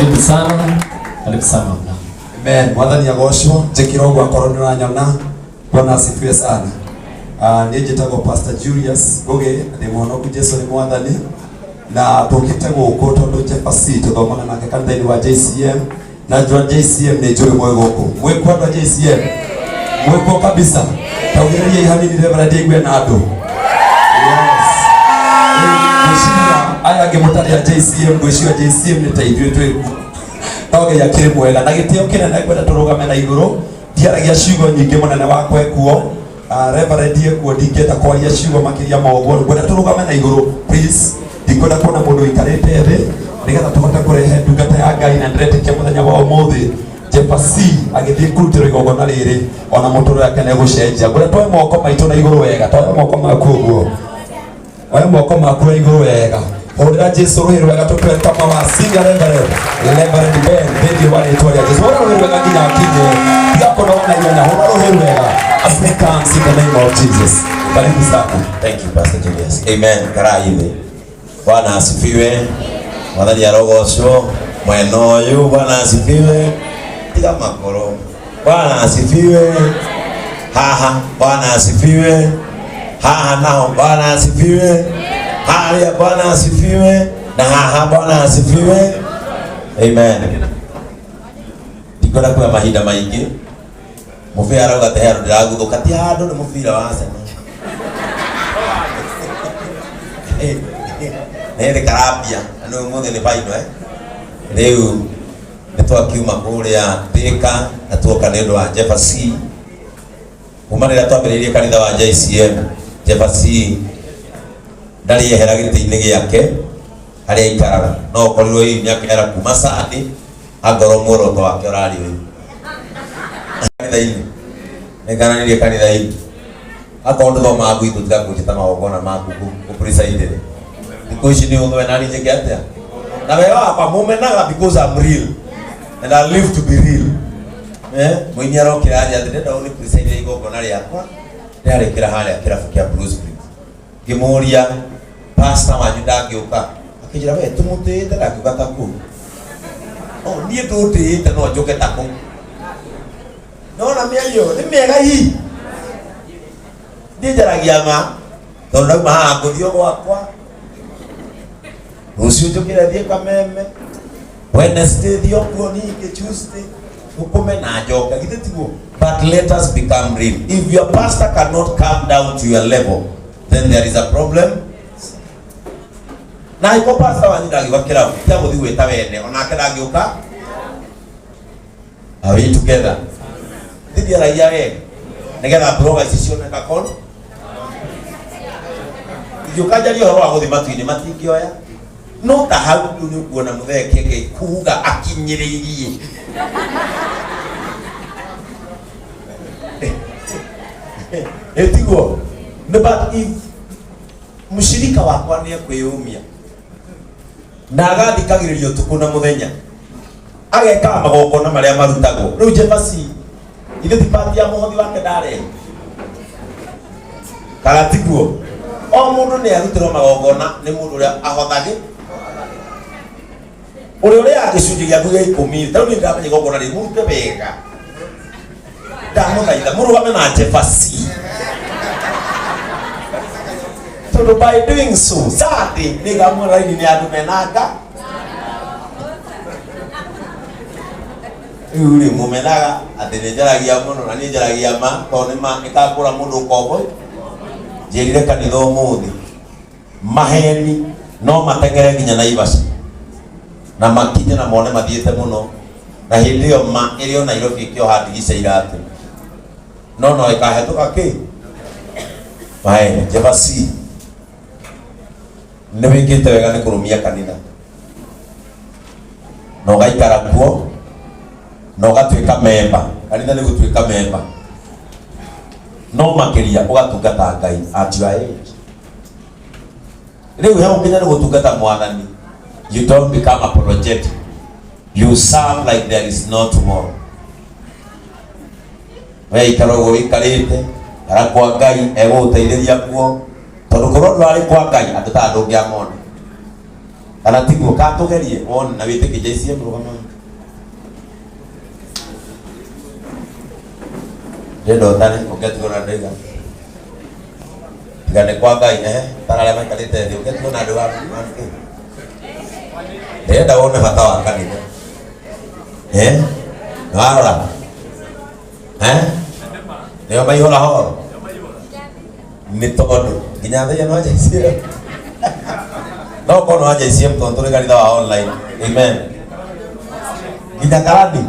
Karibu sana. Karibu sana. Amen. Mwathani agocwo njikirogwo akorwo na nyona. Bwana asifiwe sana. Niĩ njĩtagwo Pastor Julius Ngugi, ndĩ mũhonoku Jesu nĩ Mwathani, na tũkĩte gũkũ tondũ Jefferson tũthomana nake kanitha-inĩ wa JCM, na njũa JCM nĩ njũĩ mwĩ gũkũ. Mwĩ kwa andũ a JCM? Mwĩ kwa kabisa? Taugĩrĩriai hanini Reverend aigue na andũ. Yes. Aya angĩ mũtarĩ a JCM, ngwĩciria JCM nĩ ta ithuĩ twĩ toge ya kĩrĩ mwega na gĩtĩo kĩnene kwenda tũrũgame na igũrũ. Ndiaragia ciugo nyingĩ mũnene wakwa ekuo. Reverend ekuo ndingĩenda kwaria ciugo makĩria ma ũguo, ngwenda tũrũgame na igũrũ please. Ndikwenda kuona mũndũ ũikarĩte thĩ nĩgetha tũhote kũrehe ndungata ya Ngai, na ndĩretĩkia mũthenya wa ũmũthĩ Jefferson agĩthiĩ kũrutĩrwo igongona rĩrĩ ona mũtũrĩre wake nĩegũcenjia. Ngwenda twoe moko maitũ na igũrũ wega, twoe moko maku ũguo, oya moko maku na igũrũ wega, hũrĩra Jesũ rũhĩ rwega tũtwe kama wa singa Reverend Ben thĩinĩ wa rĩtwa rĩa Jesũ. Hũra rũhĩ rwega nginya akinye, tiga kũnoga na ihenya, hũra rũhĩ rwega as they come in the name of Jesus. Karibu sana. Thank you Pastor Julius. Amen. Karaime. Bwana asifiwe. Mwathani arogocwo mwena ũyũ. Bwana asifiwe. Tiga makoro. Bwana asifiwe. Haha. Bwana asifiwe. Haha nao. Bwana asifiwe. Haya, Bwana asifiwe. Na haha, Bwana asifiwe. Amen. Ndikora kwa mahinda maingĩ mũbira arauga te handũ ndĩragũthũka ti handũ nĩ mũbira wa Arsenal. Nĩ karabia na ũmũthĩ nĩ final rĩu nĩtwakiuma kũrĩa Thika na tuoka nĩ ũndũ wa Jefferson. Kuma rĩrĩa twambĩrĩirie kanitha wa JCM, Jefferson ndarĩ ehera gĩtĩ-inĩ gĩake harĩa aikaraga, no korirwo hii mĩaka era kuma Sunday angorwo muoroto wake ũrarĩ ũyũ kanitha-inĩ. Nĩngananirie kanitha-inĩ akorwo ndũthomaga gwitũ tiga kũnjĩta magongona maku gũpresidere thikũ ici nĩ ũthwe nani njĩke atĩa na wega wakwa mũmenaga because I'm real and I live to be real. Mũini arokĩra aja atĩ ndĩrenda ũnĩ presidere igongona rĩakwa rĩarĩkĩra harĩa kĩrabu kĩa Blue Springs. Ngĩmũria pastor wanyu ndangĩũka, akĩnjĩra we tũmũtĩĩte ndakiuga ta kũu. Niĩ ndũtĩĩte no njũke ta kũu. Nona mĩario nĩ mĩega hii ndĩnjaragia ma tondũ ndauma haha ngũthiĩ gwakwa rũciũ njũkĩre thiĩ Kameme, Wednesday thiĩ okuo ningĩ, Tuesday ũkũme na njoka githĩ tiguo. But let us become real. If your pastor cannot come down to your level, then there is a problem. Na iko pastor wanyu ndagĩũka kĩrabu tia gũthiĩ gwĩta wene onake ndangĩũka. Are we together? Ndithia raia we nĩgetha blogger ici cioneka kono ingĩũkanjaria ũhoro wa gũthiĩ matu-inĩ matingĩoya no ta hau rĩu nĩ ũkuona mũthee Ngai kuuga akinyĩrĩirie etiguo. But if mũshirika wakwa nĩ ekwĩyũmia na agathikagĩrĩria ũtukũ na mũthenya agekaga magongona marĩa marutagwo rĩu Jefferson ithe ti party ya mũhothi wake ndarehe kana tiguo. O mũndũ nĩ arutirwo magongona nĩ mũndũ ũrĩa ahothagĩ ũrĩa gĩcunjĩ gĩaku gĩa 10. Tarĩu nĩ ndĩramenya igongona rĩ mũrute wega ndamũthaitha mũrũgame na Jefferson tondũ by doing so Sunday nĩ ngamwĩra raini nĩ andũ menanga rĩu rĩ mũmenaga atĩ nĩ njaragia mũno na nĩ njaragia ma tondũ nĩkakũra mũndũ kombo. Njĩrire kanitha ũmũthĩ maheni no matengere nginya Naivasha na makinye na mone mathiĩte mũno na hĩndĩ ĩyo ma ĩrĩ o Nairobi ĩkĩoha ndigica iratũ no ĩkahĩtũka kĩ maheni. Jefferson nĩ wĩkĩte wega nĩ kũrũmia kanitha na ũgaikara kuo na ũgatuĩka memba. Kanitha nĩ gũtuĩka memba no makĩria ũgatungata Ngai at your age. Rĩu he ũkinya nĩ gũtungata Mwathani, you don't become apologetic, you serve like there is no tomorrow. We ikara ũguo wĩikarĩte arakwa Ngai egũgũteithĩria kuo tondũ korwo ndwarĩ kwa Ngai andũ ta ndũngĩamona. kana tiguo katugerie wona na wite JCM rugama Ndio tani uketugona ndega gane kwa Ngai tarare maikarite thĩ uketugona andũ wa ndenda wone bata wa kanitha nĩwarora nĩo maihũra horo nĩ tondũ nginya thĩya no JCM no kono wa JCM tondũ tũrĩ kanitha wa online amen nginya karani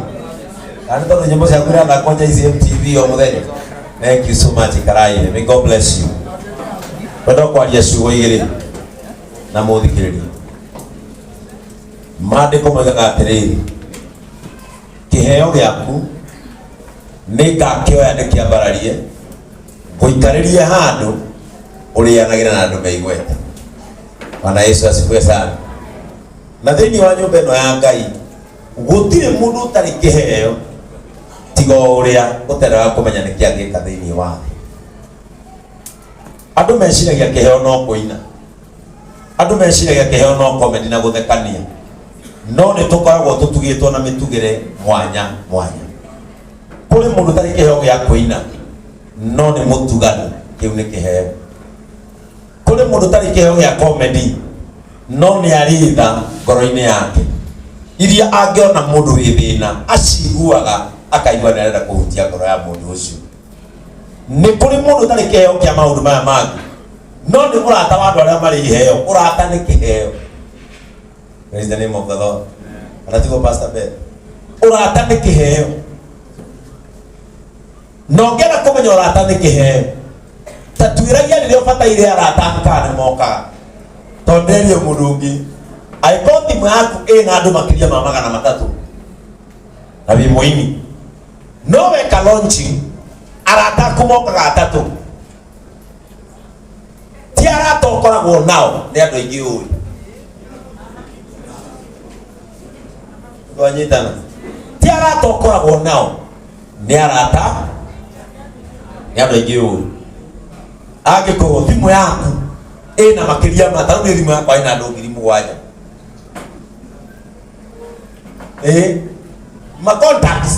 ani tondũ nyĩmbo ciaku irathakwo JCM TV o mũthenya. Thank you so much Karai, may God bless you. Wendo kwaria ciugo igĩrĩ na mũthikĩrĩria maandĩko moigaga atĩrĩrĩ kĩheo gĩaku nĩ ngakĩoya ndĩkĩambararie ngũikarĩrie handũ ũrĩanagĩra na andũ meigwete. Bwana Yesu asifiwe sana. Na thĩinĩ wa nyũmba ĩno ya Ngai gũtirĩ mũndũ ũtarĩ kĩheo tiga ũrĩa ũteraga kũmenya nĩkĩ angĩka thĩinĩ wa thĩ. Andũ meciragia kĩheo no kũina, andũ meciragia kĩheo no komedi na gũthekania, no nĩ tũkoragwo tũtugĩtwo na mĩtugĩre mwanya mwanya. Kũrĩ mũndũ ũtarĩ kĩheo gĩa kũina no nĩ mũtugani, kĩu nĩ kĩheo. Kũrĩ mũndũ ũtarĩ kĩheo gĩa komedi no nĩ arĩ tha ngoro-inĩ yake iria angĩona mũndũ wĩ thĩna aciguaga akaigua nĩ arenda kũhutia ngoro ya mũndũ ũcio. Nĩ kũrĩ mũndũ ũtarĩ kĩheo kĩa maũndũ maya mangĩ no nĩ mũrata wa andũ arĩa marĩ iheo. Ũrata nĩ kĩheo. Praise the name of the Lord. Anatigo Pastor Ben. Ũrata nĩ kĩheo. No ngena kũmenya ũrata nĩ kĩheo ta tuĩragia rĩrĩa ũbataire arata kana nĩ mokaga tonderio mũndũ ũngĩ angĩkorwo thimũ yaku ĩna andũ makĩria ma 300 na wĩ mũini no weka launching arata kumokaga 3 ti arata ũkoragwo nao nĩ andũ aingĩ ũĩ wanyitana ti arata ũkoragwo nao nĩ arata nĩ andũ aingĩ ũĩ. Angĩkorwo thimũ yaku ĩna makĩria ma tarũ thimũ yakwa ĩna andũ 7,000 ma contacts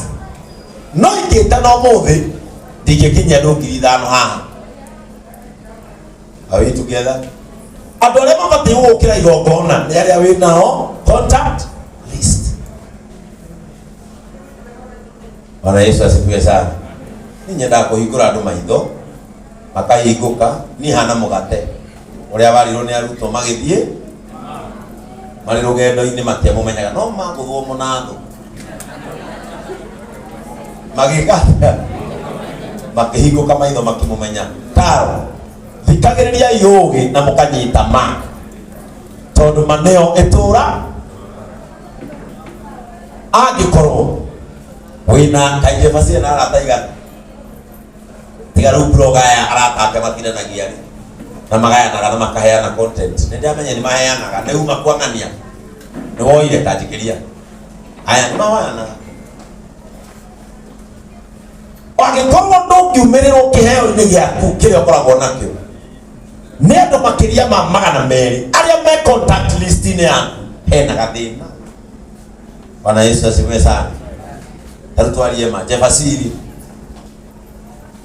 no ingĩtana ũmũthĩ ndingĩkinyia andũ 5,000 haha. Are we together? Andũ arĩa mabatiĩ gũkĩra igongona nĩ arĩa wĩ nao contact list. Bwana Yesu asifiwe sana. Nĩ nyendaga kũhingũra andũ maitho makahingũka ni hana mũgate ũrĩa warirwo nĩ arutwo magĩthiĩ marĩ rũgendo-inĩ matiamũmenyaga no magũthwo mũnatho magĩka makĩhingũka maitho makĩmũmenya. Taro thikagĩrĩria yũgĩ na mũkanyita ma tondũ maneo ĩtũra. Angĩkorwo wĩna kaingĩ macie na arata igana tiga rĩu blogger aya aratake matiranagia rĩ na magayanaga na makaheana content nĩ ndĩamenya nĩ maheanaga nĩ uma kwang'ania nĩ woire kanjĩkĩria aya nĩ maheanaga. Angĩkorwo ndũngiumĩrĩrwo kĩheo-inĩ gĩaku kĩrĩa ũkoragwo nakĩo nĩ andũ makĩria ma 200 arĩa me contact list-inĩ yaku hena gathĩna. Bwana Yesu asifiwe sana. Tarĩ twarie ma Jefasiri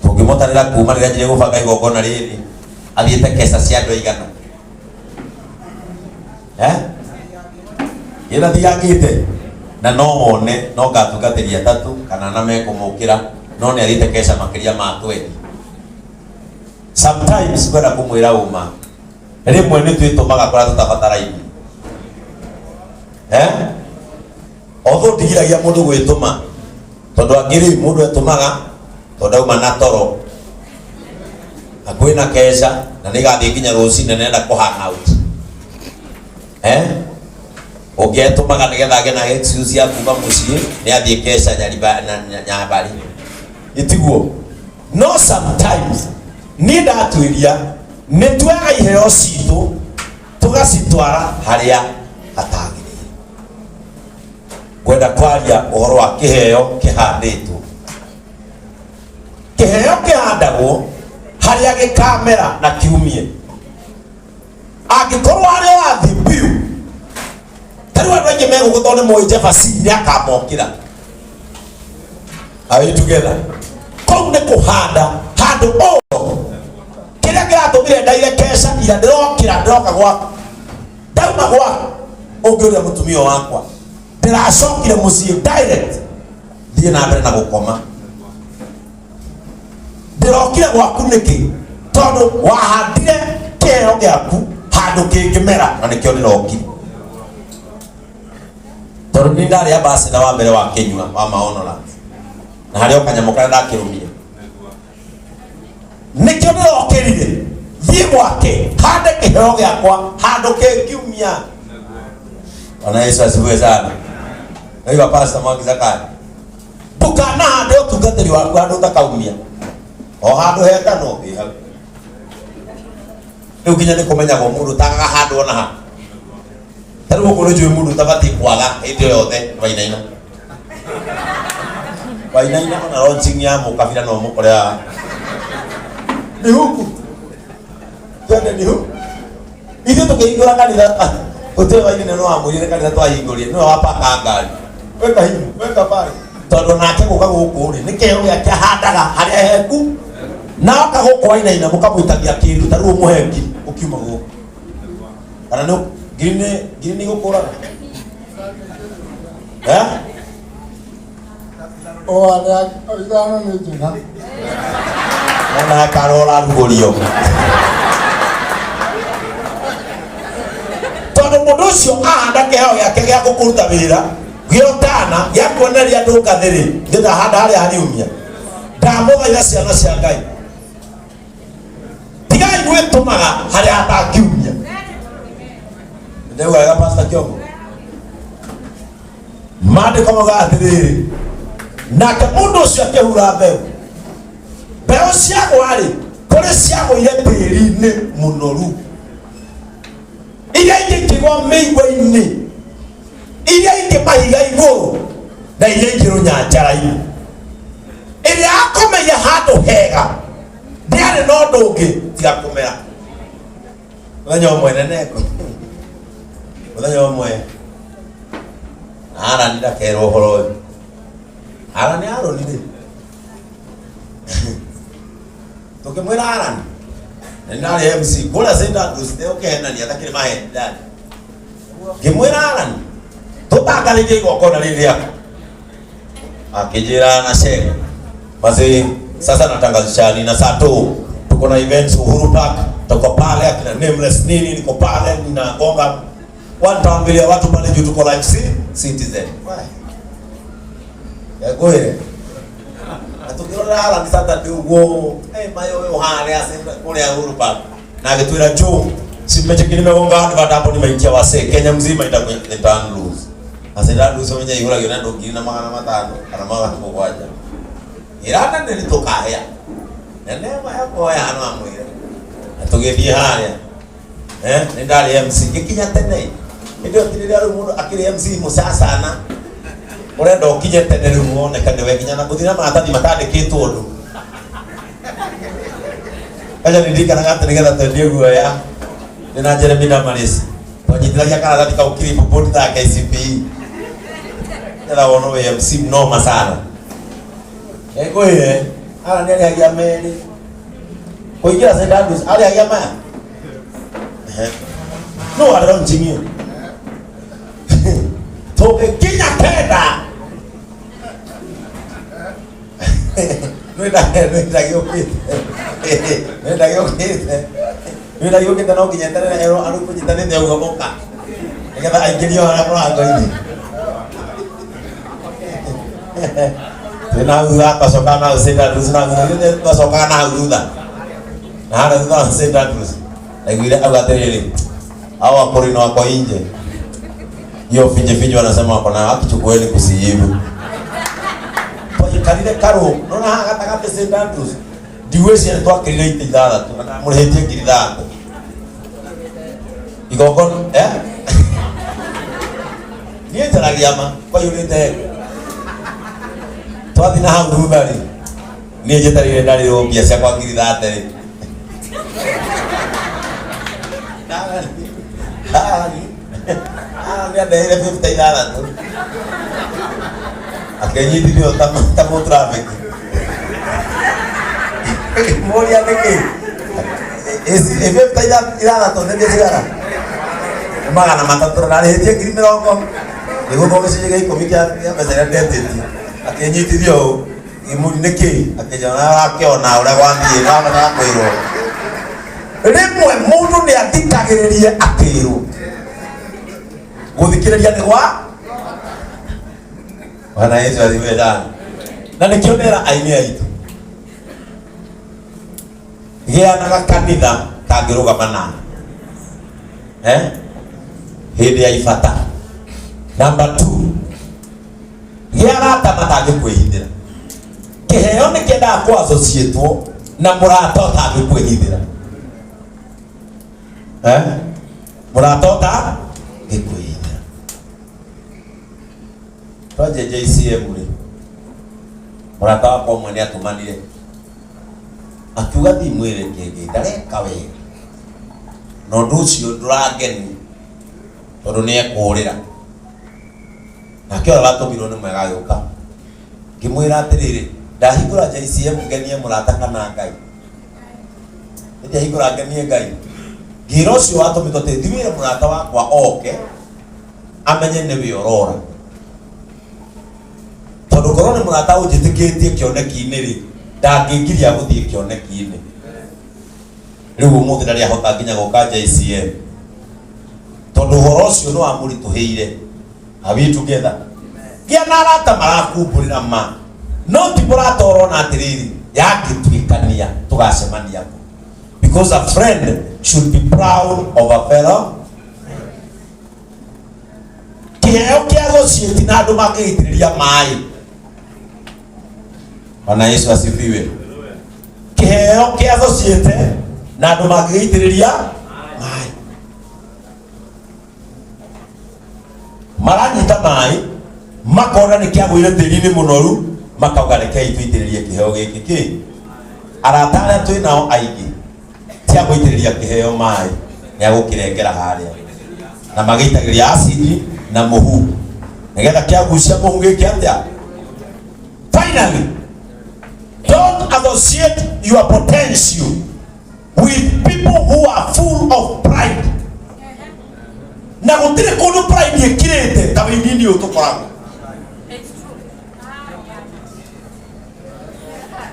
tũngĩmũtarĩra kuma rĩrĩa njĩrĩ gũbanga igongona rĩrĩ athiĩte kesa cia andũ aigana ĩna thigangĩte na no mone no ngatungatĩria 3 kana na mekũmũkĩra no nĩ athiĩte kesa makĩria ma 20. Sometimes kwenda kũmwĩra ũma rĩmwe nĩ twĩtũmaga kũrĩa tũtabatara-inĩ although ndigiragia mũndũ gwĩtũma tondũ angĩrĩ mũndũ etũmaga tondũ auma na toro akwĩna kesa na nĩgathiĩ nginya rũcinĩ nenda kũhang out ũngĩetũmaga nĩgetha agĩe na excuse ya kuma mũciĩ nĩ athiĩ kesa nyambari itiguo. No sometimes nĩ ndatwĩria nĩ tuoyaga iheo citũ tũgacitwara harĩa hatagĩrĩire. Kwenda kwaria ũhoro wa kĩheo kĩhandĩtwo. Kĩheo kĩhandagwo harĩa gĩkamera na kiumie. Angĩkorwo harĩa wathiĩ biũ aingi mego gutone moi Jefferson ni akamokira. Are you together? Kou ne kuhanda handu o kiria kiratumire ndairekesha ira ndirokira ndiroka gwaku ndauma gwaku ungiuria mutumia wakwa ndiracokire mucii direct thie na mbere na gukoma ndirokire gwaku niki tondu wahandire kiheo giaku handu kingimera na nikio ndirokire tondu ni ndari ambassador wa mbere wa Kinyua wa Maonoland na hario kanyamo karia ndakirumia nikio ndirokirire thie gwake hande kiheo giakwa handu kingiumia. Bwana Yesu asifiwe sana. Naiba pastor Mwangi Zakaria tukana hande utungatiri waku handu utakaumia o handu heka no biha riu kinya ni kumenyaga mundu tagaga handu ona ha tari gukuru njui mundu tabati kwaga hindi yothe wainaina na launching ya mukabira no mukorea ni huku twende ni huku ithu tukihingura kanitha utewe wainaina no amurire kanitha twahingurire no wapaka ngari weka pale tondu nake guka guku ri ni kiheo giake handaga haria heku na akaguko wainaina mukamwitagia kindu tari umuhengi ukiuma guku kana no gini gukura o ala oigano ni njega ona karora rugorio tondu mundu ucio ahanda kiheo giake gia gukuruta wira giotana gia kuoneria andu ngathiri ngetha handa haria hariumia ndamuthaitha ciana cia Ngai tigai gwitumaga haria hatangiumia ndeu wega pastor Kiongo maandiko mauga atiriri nake mundu ucio akihura mbeu ciagwa-ri kuri ciagwire tiri-ini munoru iria ingi kigwa miigwa-ini iria ingi mahiga iguru na iria ingi runyanjara-ini iria akomeia handu hega ndiari no undu ungi tiga kumera muthenya umwe neneko muthenya umwe Arani ndakerwo uhoro uyu Arani aronire tukimwira Arani ndari MC kula senda ndusite ukenania takire maheni ndani kimwira Arani tutangarije igokona riria akijira na shehe basi sasa natangazisha na saa 2 tuko na events Uhuru Park tuko pale akina Nameless nini niko pale ninagonga wataambilia watu pale juu tuko like citizen ya goere atukirora ala nisata dugo mayo yo hale asenda kule ya Uhuru Park na gitwira juu simechekini megonga watu badapo nimeingia wase Kenya mzima itakwenda lose asenda lose wenye yura yona ndo kina magana matano kana magana kwaja irata nilitoka haya nenema yako ya hano amwire atugethie haria nindari MC kikinya tene ndio tiriria mundu akiri MC musasana urenda ukinye tene riu muone kana we kinya na kuthira maratathi matandikitwo ndu aja nindika na gate nigetha tendie guoya nina Jeremy Damaris twanyitiragia karatathi kau kiri board ta KCPE nila wono we MC noma sana egoire ala nili hagia meri kuingira St. Andrews ali hagia maya no ada nchingio toke kinya tenda nenda yokite no kinya tenda ero aru kujitane ne ugomoka ngetha aingirio hara murango-ini tena uga pasoka na St. Andrews na ngune pasoka na uga na hara thutha St. Andrews aigwire agaterere awa korino wako inje hiyo finje wanasema wako na akichukueni kusiibu kwa kalile karo nona hata kata St. Andrews diwezi ndo akilile itidala tu na mulehetie kilidako igokon niye taragiama kwa yulete twathi na hau rubari niye jetarire ndari ro biasa kwa kilidate ndia ndehire 50,000 akenyithithio ta mu traffic moria niki esi 50,000 ndio sigara magana matatu na rĩhĩtie 20,000 nĩguo gĩcunjĩ gĩa ikũmi kĩa mbeca iria ndetĩtie akĩnyitithio imuri nĩkĩ akĩjana akĩona ũrĩa gwathiĩ na kwĩrwo rĩmwe mũndũ nĩ athikagĩrĩrie akĩrwo gũthikĩrĩria nĩ gwa Bwana Yesu asifiwe sana na nĩkĩonera aini aitũ gĩanaga kanitha kangĩrũgama na hĩndĩ ya ibata. Number 2, gĩa arata matangĩkwĩhithĩra. Kĩheo nĩ kĩendaga kũ-associate-wo na mũrata ũtangĩkwĩhithĩra. Mũrata ũtangĩkwĩhithĩra. Twanjie JCM rĩ, mũrata wakwa ũmwe nĩ atũmanire akiuga thimwĩre kĩngĩ ndareka wega na ũndũ ũcio ndũrangeni tondũ nĩ ekũrĩra nake ũrĩa watũmirwo nĩ mwega gĩũka ngĩmwĩra atĩrĩrĩ ndahingũra JCM ngenie mũrata kana Ngai ndahingũra ngenie Ngai ngĩra ũcio watũmĩtwo atĩ thimwĩre mũrata wakwa oke amenye nĩwe ũrora tondũ korwo nĩ mũrata ũnjĩtĩkĩtie kĩoneki-inĩ rĩ ndangĩngiria gũthiĩ kĩoneki-inĩ rĩu ũmũthĩ ndarĩ ahota nginya gũka JCM tondũ ũhoro ũcio nĩ wamũritũhĩire. Are we together? Gĩa na arata marakumbũrĩra ma no ti mũrata ũrona atĩrĩrĩ yangĩtuĩkania tũgacemania ku because a friend should be proud of a fellow. Kĩheo kĩa gũciĩti na andũ makĩgĩitĩrĩria maĩ. Bwana Yesu asifiwe. Kĩheo kĩa gũciĩte na andũ makĩgĩitĩrĩria maĩ. Maranyita maĩ makona nĩ kĩagũire tĩri-inĩ mũnoru makauga rekei tũitĩrĩrie kĩheo gĩkĩ kĩ. Arata arĩa twĩ nao aingĩ tia gũitĩrĩria kĩheo maĩ nĩ agũkĩrengera harĩa na magĩitagĩrĩria acidi na mũhu nĩgetha kĩagucia mũhu gĩkĩ atĩa. Finally, don't associate your potential with people who are full of pride. Na gũtirĩ kũndũ pride ĩkirĩte ta wĩini-inĩ ũyũ tũkoragwo.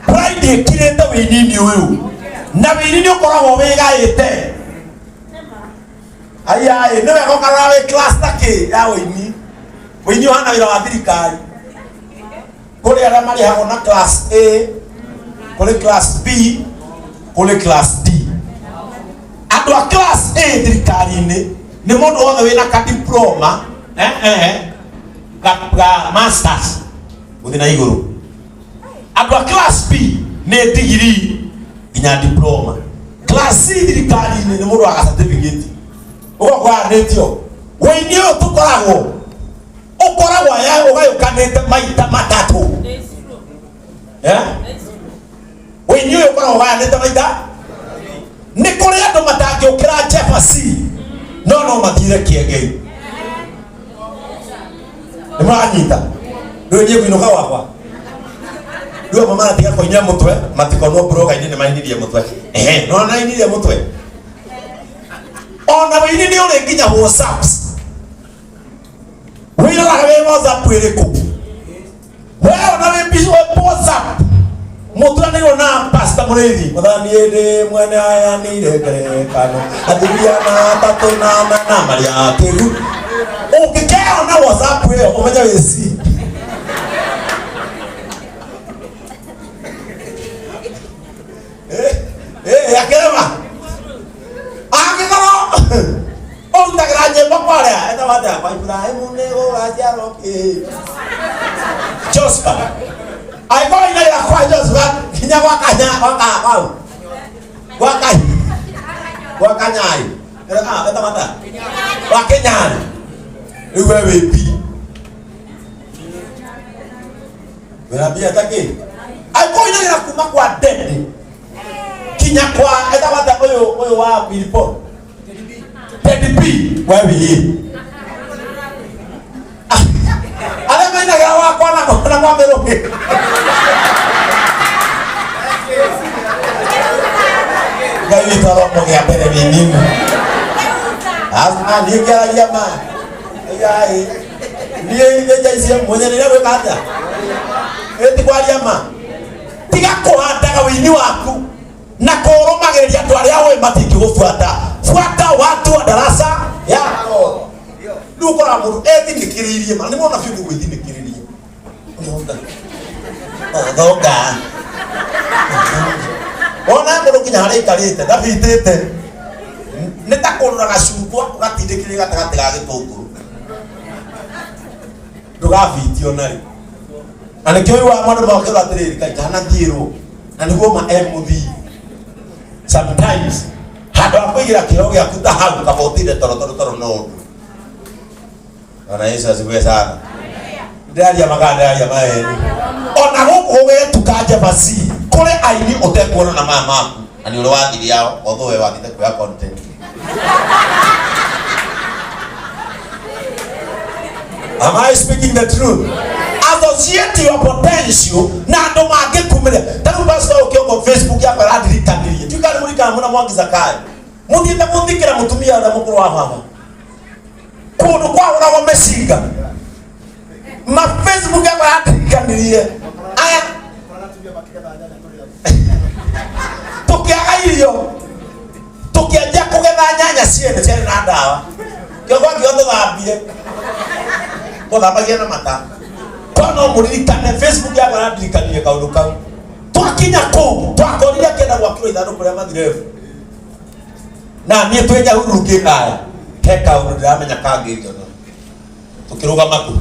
Pride ĩkirĩte wĩini-inĩ ũyũ na wĩini-inĩ ũkoragwo wĩgaĩte. Ayai nĩ wega ũkarora wĩ class ta kĩ ya wĩini. Wĩini ũhana wĩra wa thirikari. Kũrĩ arĩa marĩhagwo na class A, kũrĩ class B, kũrĩ class D. Andũ a class A thirikari-inĩ nĩ mũndũ wothe wĩna ka diploma ga masters gũthiĩ na igũrũ. Andũ a class B nĩ degree nginya diploma. Class C thirikari-inĩ nĩ mũndũ wa certificate. Ũgakũranĩtio wĩini ũyũ tũkoragwo ũkoragwo ya ũgayũkanĩte maita matatũ. Wĩini ũyũ ũkoragwo ũgayanĩte maita. Nĩ kũrĩ andũ matangĩũkĩra Jefferson no mathire kĩengei. Nĩ mũranyita rĩu niĩ kũinũka wakwa rĩu mama natiga kũinia mũtwe matikonwo broga-inĩ nĩ mainirie mũtwe. No nainirie mũtwe ona wĩini nĩ ũrĩ nginya WhatsApps. Wĩroraga wĩ WhatsApp ĩrĩkũ we ona wĩ busy wĩ WhatsApp mũtũranĩirwo na Pastor Mũrĩithi mũthani ĩndĩ mwene aya nĩire ngerekano athĩria na tatũ na mana marĩa kĩru. Ũngĩkeona WhatsApp ĩyo ũmenye wĩci akĩrema angĩkorwo ũrutagĩra nyĩmbo kwarĩa etawatĩa kwa Ibrahimu nĩ gũgaciarwo kĩ Joseph aigua inaira kwa Joseph kinya gwa Kanyari etamata gwa Kenyari rĩu we wĩ pi wĩrambia takĩ aigua inaira kuma kwa Dede kinya kwa etawata ũyũ wa Wilipon Teddy B we wĩ wakwa na ng'ombe roke ngai toromo gĩa mbere nĩ nini asma nĩngeragia ma ai niĩ Jaisi mwenye nĩrĩa gwĩka atĩa ĩti kwaria ma tiga kũhandaga wĩini waku na kũrũmagĩrĩria andũ arĩa ũĩ matingĩgũbuata. Fuata watu wa darasa yako. Rĩu ũkora mũndũ ethinĩkĩrĩirie ma nĩmona biũ nĩ gwĩthinĩkĩrĩria thonga ona mũndũ kinya harĩa aikarĩte ndabitĩte nĩ ta kũrora gacungwa ũgatindĩkĩrĩria gatagatĩ ga gĩtũngũrũ ndũgabitio narĩ na nĩkĩo ũyũ wa mũndũ mokĩrwo atĩrĩrĩ kaĩ ndanathiĩrwo na nĩguo ma mũthii sometimes handũ wa kũigĩra kĩheo gĩaku ta hau kaba ũtinde toro no ona Yesu asifiwe sana. Ndaria maganda maeni ona gũkũ gũgĩtuka Jebasi kũrĩ aini ũtekuona na maya maku na nĩ ũrĩ wathiria yao although we wathite kuoya content. Am I speaking the truth? Associate your potential na andũ mangĩkumĩria. Ta rĩu pastor ũkĩongo Facebook yako aradirikanirie tukani mũrikana mũna mwangiza kae mũthiĩte mũthikĩra mũtumia ũrĩa mũkũrũ wa baba kũndũ kwagũragwo mĩcinga ma Facebook yako aradirikanirie aya tũkĩaga irio tũkĩanjia kũgetha nyanya ciene na ndawa kĩongo gĩothe thambie gũthambagia na mata kono mũririkane Facebook yako aradirikanirie kaũndũ kau twakinya kũu twakorire kĩenda gwakĩrwo ithandũkũ kũrĩa mathirebu na niĩ twĩnya hururukĩkaya he kaũndũ ndĩramenya kangĩrio tũkĩrũgama kũ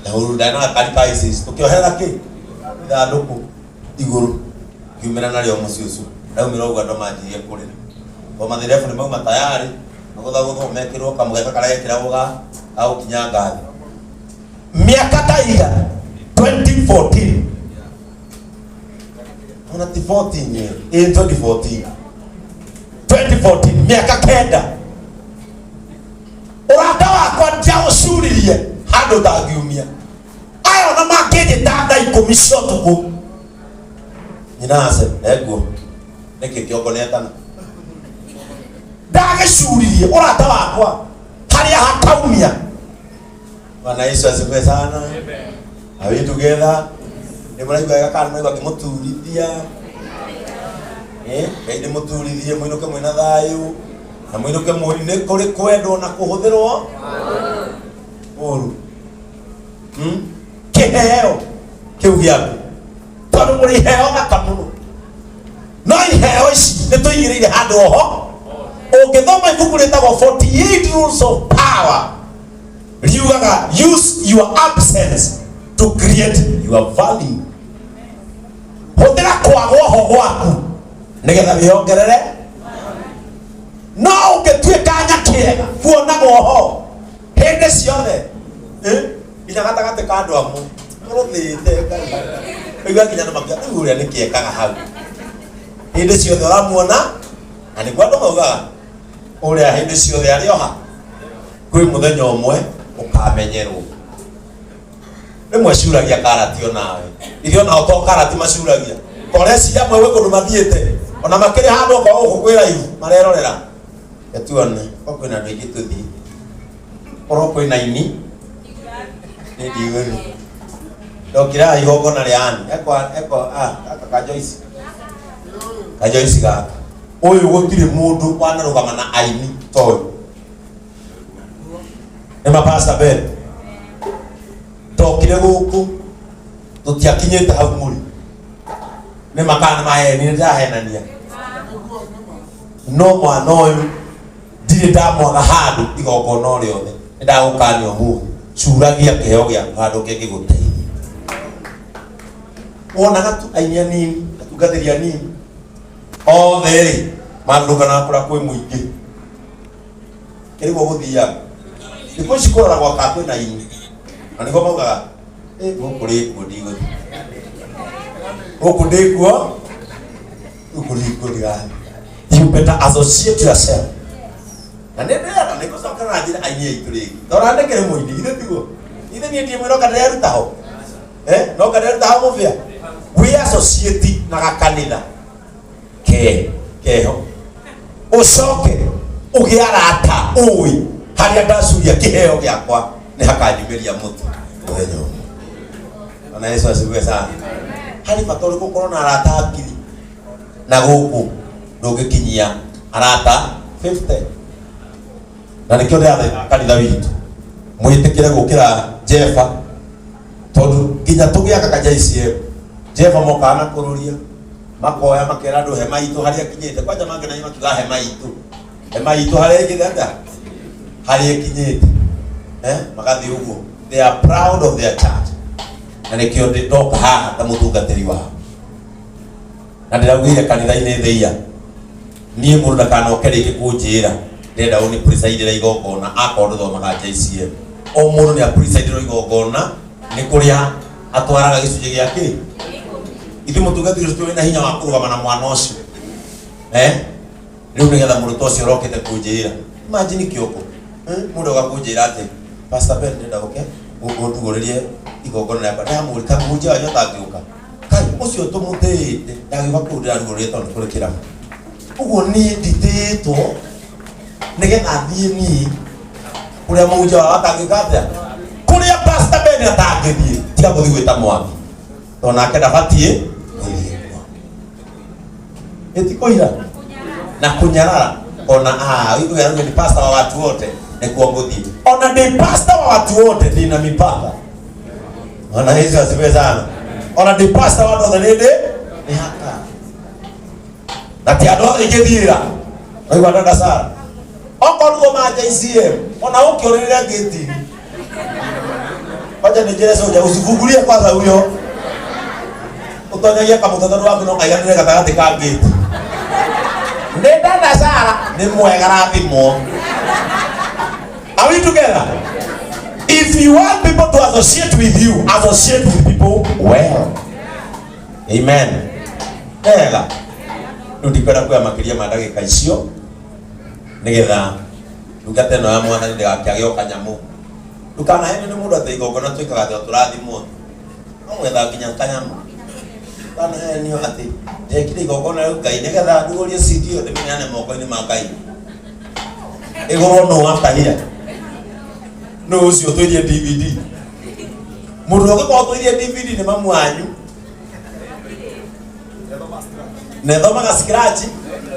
na hururu ndana karika ISIS tũkĩohera kĩ ithandũkũ igũrũ kiumĩra narĩo mũciĩ ũcio ndaumĩra ũguo andũ manjirie kũrĩra o mathirebu nĩ mauma tayarĩ magũthagũthwo mekĩrwo kamũgeka karĩa gekĩragwo ga gũkinya ngathĩ miaka ta iga 2014 ona ti 14 2014 miaka kenda ũrata wakwa ndiaũcuririe handũ ndangiumia aya ona mangĩnjĩta thaa 10 cia ũtukũ nyinace neguo nĩkĩ kĩongo nĩetana ndagĩcuririe ũrata wakwa harĩa hakaumia. Bwana Yesu asifiwe sana. Are we together? Nĩ mũraigua wega kana mũraigua akĩmũturithia ngai nĩ mũturithie mũinũke mwĩna thayũ na mũinũke nĩ kũrĩ kwendwo na kũhũthĩrwo ũru kĩheo kĩu gĩaku tondũ mũrĩ iheo thaka mũno no iheo ici nĩ tũigĩrĩire handũ oho ũngĩthoma ibuku rĩtagwo 48 rules of power riugaga use your absence to create your value. Hũthĩra kwagwo ho gwaku nĩgetha wĩongerere no ũngĩtuĩka nyakĩega kuonagwo ho hĩndĩ ciothe nginya gatagatĩ ka andũ amwe ũrũthĩte ngai ũigua nginya nĩ makia rĩu ũrĩa nĩkĩekaga hau hĩndĩ ciothe ũramuona na nĩguo andũ maugaga ũrĩa hĩndĩ ciothe arĩ oha kwĩ mũthenya ũmwe ũkamenyerwo. Rĩmwe curagia karati onawe irio nao to karati macuragia koreci amwe we kũndũ mathiĩte ona makĩrĩ handũ okorwo gũkũ kwĩ raihu marerorera gatuone kwĩna andũ aingĩ tũthiĩ korwo kwĩna ini nĩ ndiũĩ ndokĩra igongona rĩa ani ka Joyce gaka ũyũ gũtirĩ mũndũ wanarũgama na aini toyũ nĩ mapasta mbere tokire gũkũ tũtiakinyĩte hau mũrĩ nĩ makana maheni nĩ ndahenania no mwana ũyũ ndirĩ ndamwaga handũ igongona o rĩothe nĩ ndagũkania ũmũthĩ curagia kĩheo gĩaku handũ kĩngĩgũteithia wonaga tu aini anini atungatĩri anini othe rĩ marũgana kũrĩa kwĩ mũingĩ kĩrĩguo gũthiaga thikũ ici kũrora gwaka kwĩna ini na nĩguo maugaga gũkũ rĩkuo ndigũthiĩ gũkũ ndĩkuo gũkũ rĩkuo ndigani. You better associate yourself na nĩ ndĩrenda nĩgũcoka na njĩra aini aitũ rĩngĩ tondũ andĩkĩre mũini ithe tiguo ithe niĩ ndiĩ mwĩroka ndĩreruta ho no kadere tamu vya we associate na gakanitha keho ucoke ugiarata ui haria ndacuria kiheo giakwa ni hakanjumiria mutu muthenya ona Yesu asifiwe sana. Hari fatori gukorwo na arata akiri na guku ndugikinyia arata 50 na nikio ndathe kanitha witu mwitikire gukira Jefa tondu nginya tugiaka ka JCM Jefa mokana kururia makoya makera ndu hema itu haria kinyite kwanja mangena nyuma kiga hema itu haria kiganda haria kinyite magathi uguo they are proud of their church na nikio ndoka haha ta mutungatiri wao na ndiraugire kanitha-ini theia nie mundu ndakanokereke kunjira ndenda uni presidera igongona akorwo thomaga JCM o mundu ni presidera igongona ni kuria atwaraga gicunje giake ithu mutungatiri tuwe na hinya wa kurugama na mwana ucio riu nigetha mundu tocio rokete kunjira imagine kioko mundu agakunjira ati Pastor Ben ndenda uke gutuguririe igongona yakwa ndamurika kunjira wanyu tangiuka kai ucio tumutete ndagiba kundira rugurire tondu kuri kiramu uguo ni ndititwo nigetha thiini kuria munja wa atangikatia kuria Pastor Ben atangithie tiga guthi gwita mwathi tona nake ndabatie etikoira na kunyarara ona huyu ni pastor wa watu wote ni kuongozi ona ni pastor wa watu wote ni na mipaka ona hizo asibe sana ona ni pastor wa watu wote ni hata na tiado ikethira na wadada sana okorwo ma JCM ona ukiorira geti wacha nijere soja usifungulie kwanza huyo utonyagia kamuthatharu waku no kaiganire gatagati ka gate ndenda na Sara ni mwega rathimo. Are we together? If you want people to associate with you, associate with people well. Amen. Ega ndipenda kwa makiria madagika icio nigetha ndungate no ya mwana ndigakiagio kanyamu ndukana hene ni mundu ateigongona twikaga turathimo no wetha nginya kanyamu kana hene ati ekire igongona riu Ngai nigetha ndugurie CD ode minyane moko-ini ma Ngai igoro no after here no ucio twirie DVD mundu ugikorwo twirie DVD ni mamu wanyu nethomaga scratch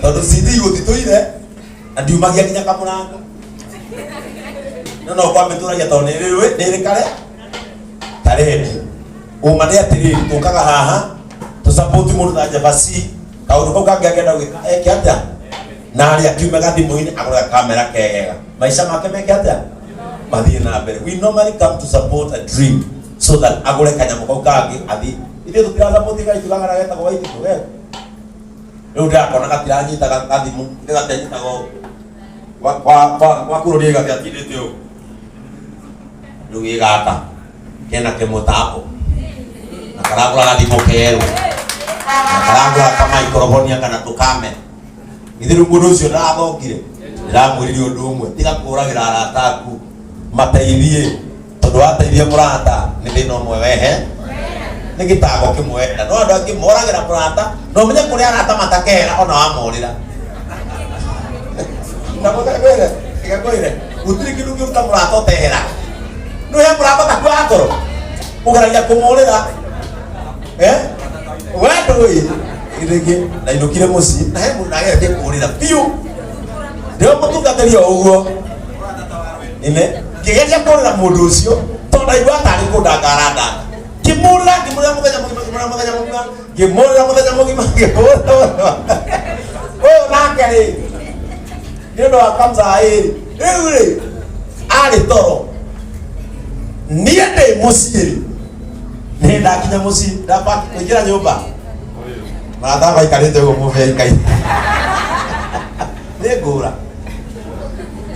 tondu CD guthituire na ndiumagia nginya kamurango no kwa mituragia tondu niri kare taredi uma ni atiri tukaga haha tu support mundu ta Jabasi kaundu kau kangi agenda gwika atia na ari akiuma gathimu-ini agura kamera kegega maisha make meke atia mathie na mbere. We normally come to support a dream so that agure kanyamu kau kangi athi ithe tutira support Ngai tugagara geta kwa itu we riu ndakona gatiranyita gathimu gatenyitago wa kururia gathindite u riu gigaka kena kemutapo na karagura gathimu keru na karagura kama ikorobonia kana tukame ithiru mundu ucio ndathongire ndiramwiririe undu umwe tiga kuragira arata aku mateithie tondu wateithia murata ni thina umwe wehe ni gitago kimwe no andu angi moragira murata no menye kuria arata matakera ona wamorira na mutakere igakoire utiri kindu kiuta murata otehera no he murata takwa akoro ugaragia kumorira wendo wi irege na inukire muci na he mundu nagete kurira piu ndio mutungatiri uguo ine kigeria kurira mundu ucio tondu igwa tari kundangaranda kimura muthenya mugima oh nakari ndio akamza iri riu ari toro niende muciri ni ndakinya muci ndabaki kuingira nyumba maratha baikarite uguo muvei Ngai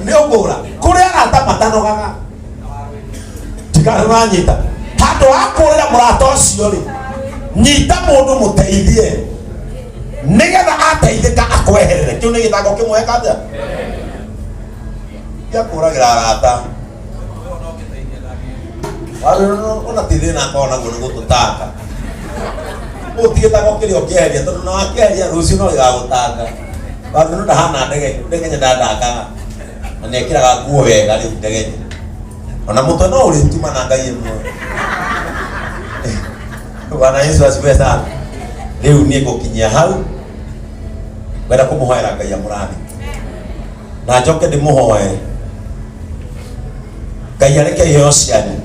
ni ngura kuria arata matanogaga tikaranyita handu akurira murata ucio ri nyita mundu muteithie nigetha ateithika akweherere kiu ni gitago kimwe kaja ya kuragira arata ona tithina kona guo gututanga utigita gokiri okiaria tondu na wakiaria rucio no gigagutanga wandu ndahana ndege ndandakaga na nekiraga nguo wega riu ndege ona mutwe no urituma na Ngai imwe. Bwana Yesu asifiwe sana. Riu nie gukinyia hau wenda kumuhoera Ngai amurathi na njoke ndimuhoe Ngai areke iheo cianyu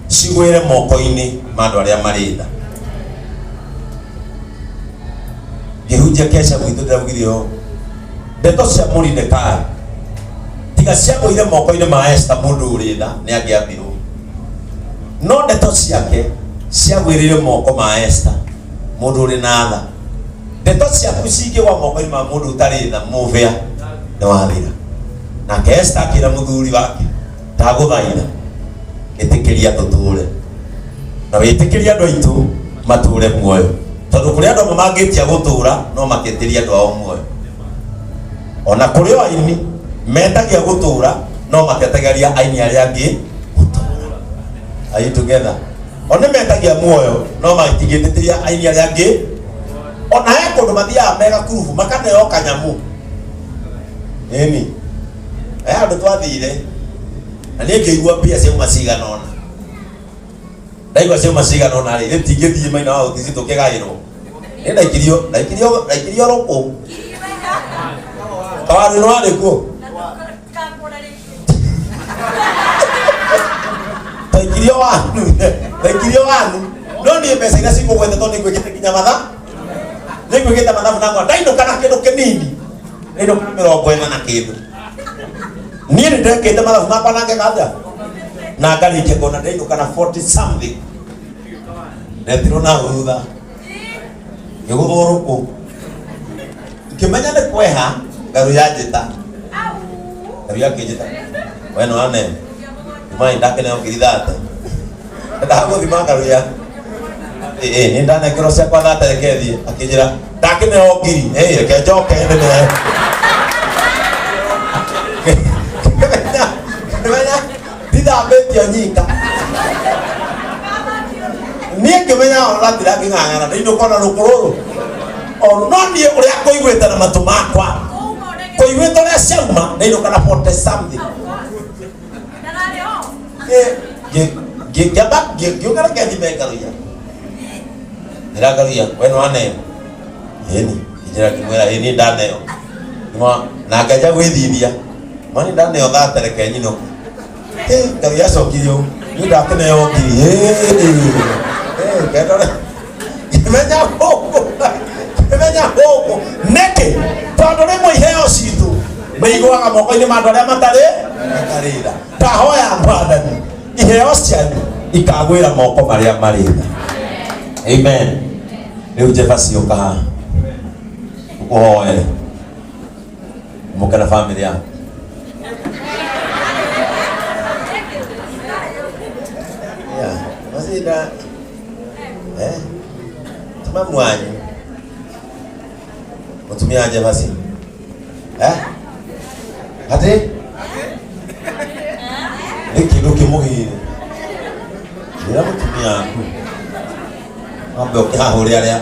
cigwire moko-ini ma andu aria mari tha. Ngihunjia kesha gwitu ndiraugire o ndeto cia Mordecai tiga ciagwire moko-ini ma Esther mundu uri tha ni angiambirwo, no ndeto ciake ciagwirire moko ma Esther mundu uri na tha. Ndeto ciaku cingigwa moko-ini ma mundu utari tha muvea ni wathira. Nake Esther akira muthuri wake ndaguthaitha itikiria tuture na witikiria andu aitu mature muoyo, tondu kuri andu mangitia gutura no maketiria andu ao muoyo. Ona kuri o aini metagia gutura no maketageria aini aria angi gutura. Are you together? Ona metagia muoyo no matigitiria aini aria angi. Ona he kundu mathia mega kurubu makaneo kanyamu eni andu twathire na niä ngä igua mbia ciauma cigana ona ndaigua ciauma cigana ona rä tingä thiä maina wa utisi tå kä gaä rwo nä ndaikirio rå kå kawarä no warä kuo ndaikirio wanu no niä mbeca iria cikå gwete tondå nä ngwä kä te kinya matha nä ngwä kä te mathabu nangwa ndainå kana kä ndå kä nini ndainå kana 40 na kä ndå niä nä ndekä te mathabu makwa nange kaja na ngarä kie kona ndainå kana 40 something netirwo na thutha ngä gå thwo rå kå ngä menya nä kweha ngarå ya njä ta ngarå ya kä njä ta weno ane mai ndake neo ngiri 30 ndagå thima ngarå ya nä ndanekerwo ciakwa 30 reke thiä akä njä ra ndake neo ngiri reke njoke nene ndithambĩtio nyika niĩ ngĩmenya ona tira ngĩng'ang'ana ndainũka na rũkũrũrũ no niĩ ũrĩa kũiguĩte na matũ makwa kũiguĩte ũrĩa ciauma ndainũka na 40 something ngĩũka reke thime ngaruia ndĩra ngaruia we nĩ waneo ĩni njĩra ngĩmwĩra ĩni ndaneo na ngenja gwĩthithia mani ndaneo 30 reke nyinũke ngaru yacokirio nĩ ndakeneo ngiri menya hũkũ nĩkĩ tondũ rĩmwe iheo citũ mĩiguaga moko-inĩ ma andũ arĩa matarĩ tha. Ndahoya Mwathani iheo cianyu ikagwĩra moko marĩa marĩ tha. Amen. Rĩu Jefasi ũka haha ũkũhoere mũke na bamĩrĩ yaku. Masida tuma mwanyu mutumia Jefasi ati ikindu kimuhire ndira mutumia aku ambe ukihahuri aria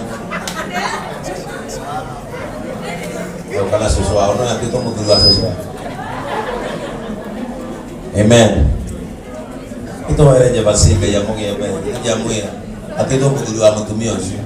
kana susu wao no ati to muthuri wa susu. Amen. Ito wale Jefasi Ngai amugie mbere njamwira ati to muthuri wa mutumia ucio